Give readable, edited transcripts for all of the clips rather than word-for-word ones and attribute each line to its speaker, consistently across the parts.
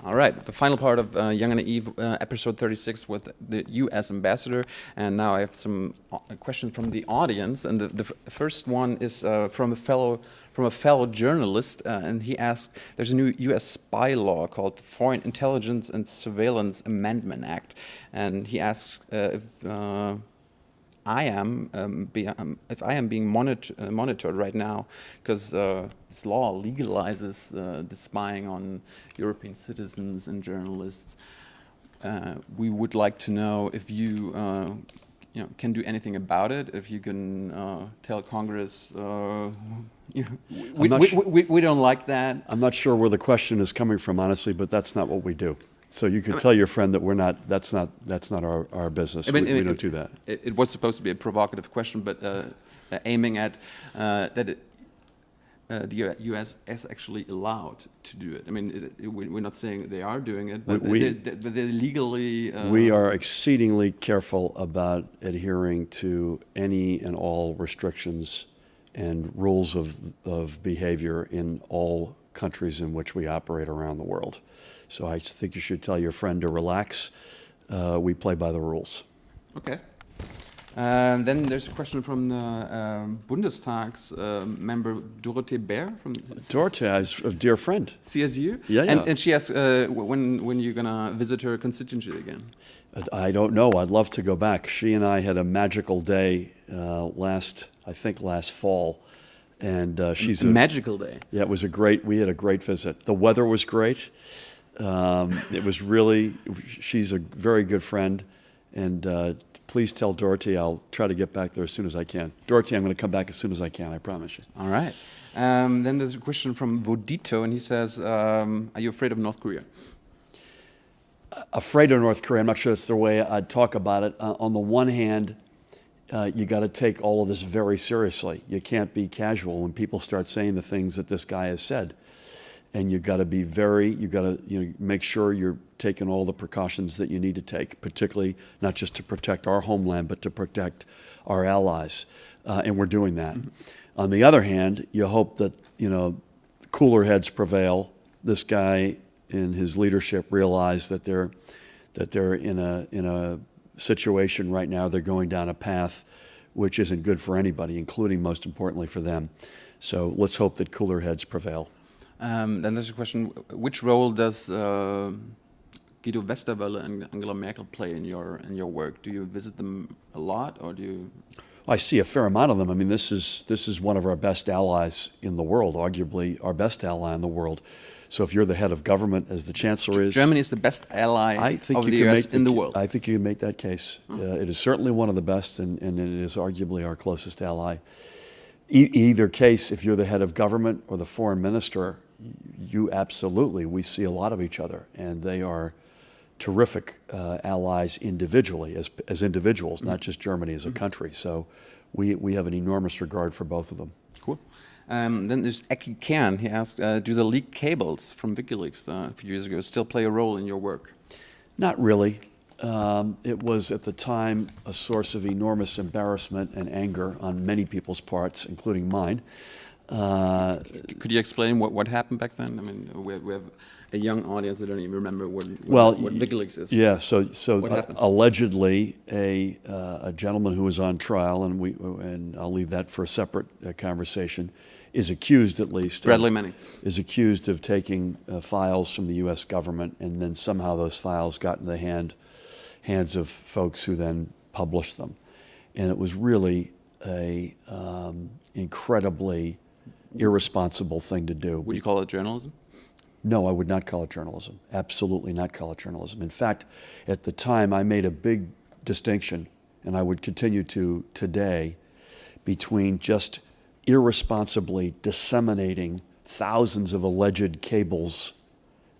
Speaker 1: All right, the final part of Young and Naive, episode 36 with the U.S. ambassador. And now I have some questions from the audience. And the first one is from a fellow journalist. And he asked, there's a new U.S. spy law called the Foreign Intelligence and Surveillance Amendment Act. And he asks if I am being monitored right now, because this law legalizes the spying on European citizens and journalists. We would like to know if you, can do anything about it. If you can tell Congress, we don't like that.
Speaker 2: I'm not sure where the question is coming from, honestly, but that's not what we do. So you could tell your friend that we're not. That's not our business. We don't do that.
Speaker 1: It was supposed to be a provocative question, but aiming at that the U.S. is actually allowed to do it. I mean, we're not saying they are doing it, but they're legally.
Speaker 2: We are exceedingly careful about adhering to any and all restrictions and rules of behavior in all countries in which we operate around the world. So I think you should tell your friend to relax. We play by the rules.
Speaker 1: Okay. Then there's a question from the Bundestag's member Dorothee Bär from
Speaker 2: Dorothee is a dear friend.
Speaker 1: CSU.
Speaker 2: Yeah.
Speaker 1: And she asks when you're gonna visit her constituency again.
Speaker 2: I don't know. I'd love to go back. She and I had a magical day last fall. And she's
Speaker 1: a magical day.
Speaker 2: Yeah, we had a great visit. The weather was great. It was really, she's a very good friend. And please tell Dorothee I'll try to get back there as soon as I can. Dorothee, I'm going to come back as soon as I can, I promise you.
Speaker 1: All right. Then there's a question from Vodito, and he says, are you afraid of North Korea?
Speaker 2: Afraid of North Korea, I'm not sure that's the way I'd talk about it. On the one hand, you got to take all of this very seriously. You can't be casual when people start saying the things that this guy has said. And you got to be make sure you're taking all the precautions that you need to take, particularly not just to protect our homeland, but to protect our allies. And we're doing that. Mm-hmm. On the other hand, you hope that, cooler heads prevail. This guy in his leadership realized that they're in a situation right now. They're going down a path which isn't good for anybody, including, most importantly, for them. So let's hope that cooler heads prevail.
Speaker 1: Then there's a question: which role does Guido Westerwelle and Angela Merkel play in your work? Do you visit them a lot, or do you?
Speaker 2: I see a fair amount of them. I mean, this is one of our best allies in the world, arguably our best ally in the world. So if you're the head of government, as the chancellor is,
Speaker 1: Germany is the best ally of the US in the world.
Speaker 2: I think you can make that case. It is certainly one of the best, and it is arguably our closest ally. Either case, if you're the head of government or the foreign minister, we see a lot of each other, and they are terrific allies individually, as individuals, not just Germany as a country. So we have an enormous regard for both of them.
Speaker 1: Cool. Then there's Eki Kern. He asked, do the leaked cables from WikiLeaks a few years ago still play a role in your work?
Speaker 2: Not really. It was at the time a source of enormous embarrassment and anger on many people's parts, including mine.
Speaker 1: Could you explain what happened back then? I mean, we have a young audience that don't even remember what WikiLeaks is.
Speaker 2: Yeah, so allegedly a gentleman who was on trial, and I'll leave that for a separate conversation, is accused at least.
Speaker 1: Bradley Manning.
Speaker 2: Is accused of taking files from the U.S. government, and then somehow those files got in the hands of folks who then published them. And it was really a incredibly irresponsible thing to do.
Speaker 1: Would you call it journalism?
Speaker 2: No, I would not call it journalism. Absolutely not call it journalism. In fact, at the time, I made a big distinction, and I would continue to today, between just irresponsibly disseminating thousands of alleged cables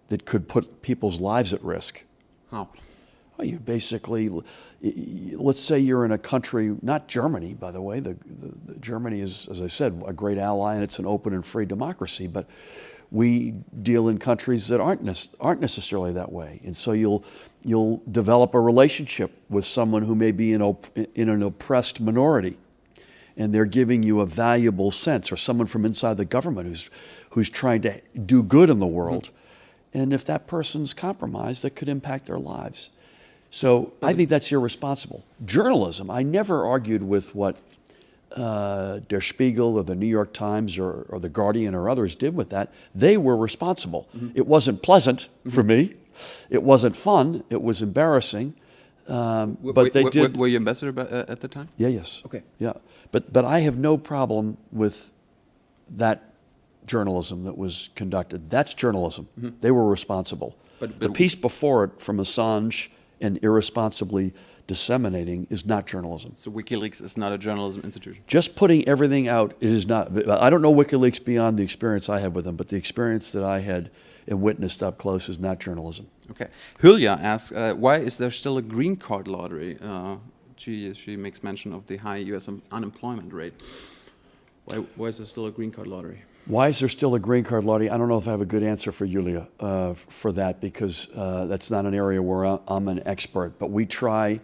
Speaker 2: that could put people's lives at risk.
Speaker 1: How?
Speaker 2: Well, you basically, let's say you're in a country, not Germany, by the way. Germany is, as I said, a great ally, and it's an open and free democracy. But we deal in countries that aren't necessarily that way, and so you'll develop a relationship with someone who may be in an oppressed minority, and they're giving you a valuable sense, or someone from inside the government who's trying to do good in the world. And if that person's compromised, that could impact their lives. So I think that's irresponsible. Journalism, I never argued with what Der Spiegel or the New York Times or the Guardian or others did with that. They were responsible. It wasn't pleasant for me. It wasn't fun. It was embarrassing. But they did.
Speaker 1: Were you ambassador at the time?
Speaker 2: Yeah, yes.
Speaker 1: Okay.
Speaker 2: Yeah. But I have no problem with that journalism that was conducted. That's journalism. They were responsible.
Speaker 1: But
Speaker 2: the piece before it from Assange and irresponsibly disseminating is not journalism.
Speaker 1: So WikiLeaks is not a journalism institution?
Speaker 2: Just putting everything out, it is not. I don't know WikiLeaks beyond the experience I had with them, but the experience that I had and witnessed up close is not journalism.
Speaker 1: Okay. Julia asks, why is there still a green card lottery? She makes mention of the high U.S. unemployment rate. Why is there still a green card lottery?
Speaker 2: Why is there still a green card lottery? I don't know if I have a good answer for Julia for that, because that's not an area where I'm an expert. But we try.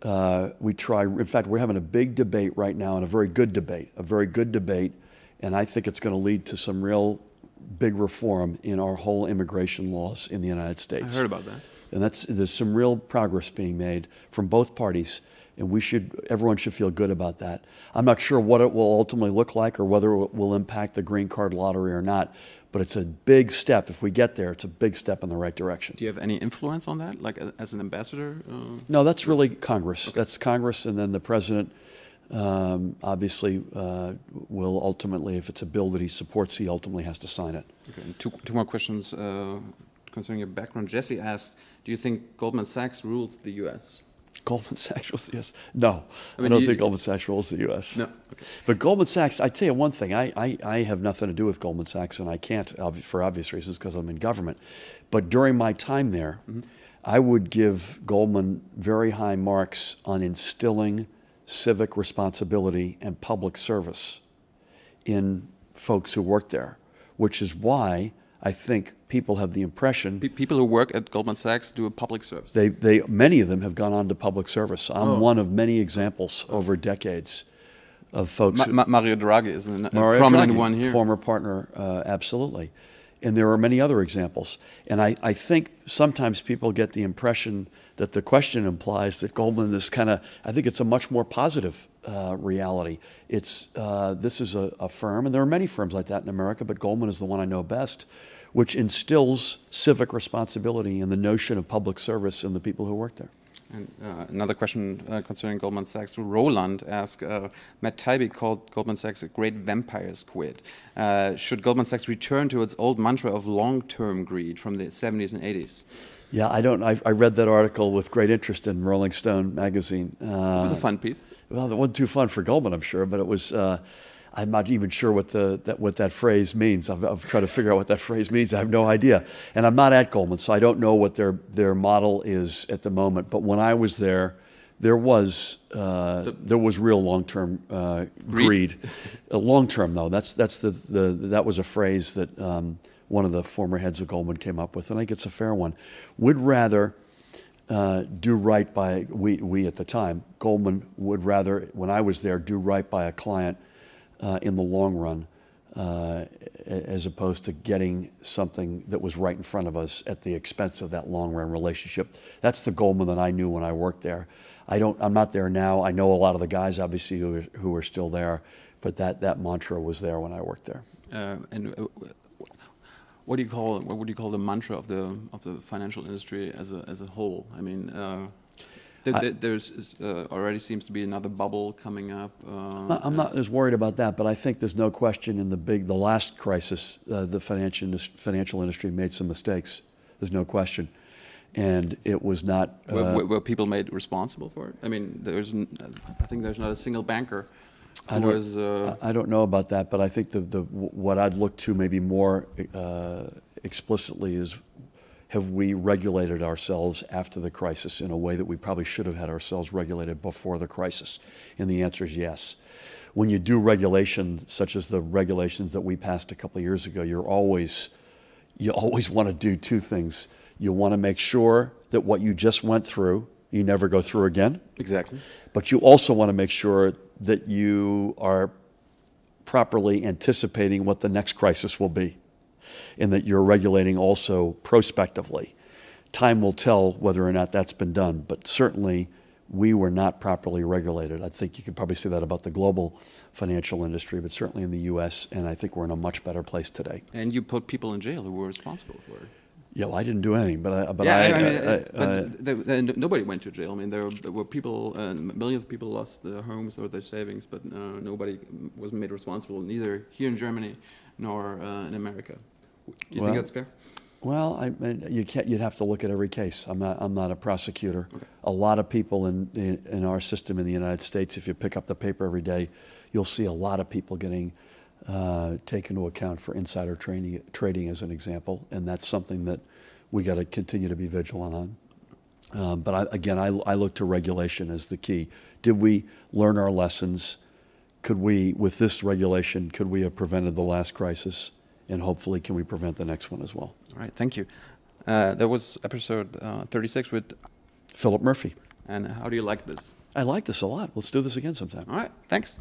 Speaker 2: In fact, we're having a big debate right now, and a very good debate, and I think it's going to lead to some real big reform in our whole immigration laws in the United States.
Speaker 1: I heard about that.
Speaker 2: And there's some real progress being made from both parties, and everyone should feel good about that. I'm not sure what it will ultimately look like or whether it will impact the green card lottery or not, but it's a big step. If we get there, it's a big step in the right direction.
Speaker 1: Do you have any influence on that, like as an ambassador?
Speaker 2: No, that's really Congress.
Speaker 1: Okay.
Speaker 2: That's Congress, and then the president obviously will ultimately, if it's a bill that he supports, he ultimately has to sign it.
Speaker 1: Okay. And two more questions concerning your background. Jesse asked, do you think Goldman Sachs rules the U.S.?
Speaker 2: Goldman Sachs rules the U.S.? No, I
Speaker 1: mean,
Speaker 2: don't think Goldman Sachs rules the U.S.
Speaker 1: No. Okay.
Speaker 2: But Goldman Sachs, I tell you one thing, I have nothing to do with Goldman Sachs, and I can't for obvious reasons because I'm in government. But during my time there, I would give Goldman very high marks on instilling civic responsibility and public service in folks who work there, which is why I think people have the impression
Speaker 1: people who work at Goldman Sachs do a public service.
Speaker 2: Many of them have gone on to public service. I'm one of many examples over decades of folks.
Speaker 1: Mario Draghi is a prominent one here.
Speaker 2: Former partner, absolutely. And there are many other examples. And I think sometimes people get the impression that the question implies that Goldman is I think it's a much more positive reality. This is a firm, and there are many firms like that in America, but Goldman is the one I know best, which instills civic responsibility and the notion of public service in the people who work there.
Speaker 1: And another question concerning Goldman Sachs. Roland asked, Matt Taibbi called Goldman Sachs a great vampire squid. Should Goldman Sachs return to its old mantra of long-term greed from the 70s and 80s?
Speaker 2: Yeah, I read that article with great interest in Rolling Stone magazine. It
Speaker 1: was a fun piece.
Speaker 2: Well, it wasn't too fun for Goldman, I'm sure, but it was. I'm not even sure what that phrase means. I've tried to figure out what that phrase means. I have no idea, and I'm not at Goldman, so I don't know what their model is at the moment. But when I was there, there was real long-term greed. Long-term, though. That was a phrase that one of the former heads of Goldman came up with, and I think it's a fair one. Would rather do right by we at the time. Goldman would rather, when I was there, do right by a client in the long run, as opposed to getting something that was right in front of us at the expense of that long run relationship. That's the Goldman that I knew when I worked there. I'm not there now. I know a lot of the guys, obviously, who are still there, but that mantra was there when I worked there.
Speaker 1: What would you call the mantra of the financial industry as a whole? I mean, there's already seems to be another bubble coming up.
Speaker 2: I'm not as worried about that, but I think there's no question in the last crisis, the financial industry made some mistakes. There's no question, and it was not.
Speaker 1: Were people made responsible for it? I mean, I think there's not a single banker.
Speaker 2: I don't know about that, but I think what I'd look to maybe more explicitly is, have we regulated ourselves after the crisis in a way that we probably should have had ourselves regulated before the crisis? And the answer is yes. When you do regulation, such as the regulations that we passed a couple of years ago, you always want to do two things. You want to make sure that what you just went through, you never go through again.
Speaker 1: Exactly.
Speaker 2: But you also want to make sure that you are properly anticipating what the next crisis will be. in that you're regulating also prospectively. Time will tell whether or not that's been done, but certainly we were not properly regulated. I think you could probably say that about the global financial industry, but certainly in the U.S., and I think we're in a much better place today.
Speaker 1: And you put people in jail who were responsible for it.
Speaker 2: Yeah, well, I didn't do anything, but
Speaker 1: Nobody went to jail. I mean, there were people, millions of people lost their homes or their savings, but nobody was made responsible, neither here in Germany nor in America. Do you think that's fair?
Speaker 2: Well, you can't. You'd have to look at every case. I'm not a prosecutor.
Speaker 1: Okay.
Speaker 2: A lot of people in our system in the United States, if you pick up the paper every day, you'll see a lot of people getting taken into account for insider trading, as an example, and that's something that we got to continue to be vigilant on. But I look to regulation as the key. Did we learn our lessons? Could we, with this regulation, could we have prevented the last crisis? And hopefully, can we prevent the next one as well?
Speaker 1: All right, thank you. That was episode 36 with
Speaker 2: Philip Murphy.
Speaker 1: And how do you like this?
Speaker 2: I like this a lot. Let's do this again sometime.
Speaker 1: All right, thanks.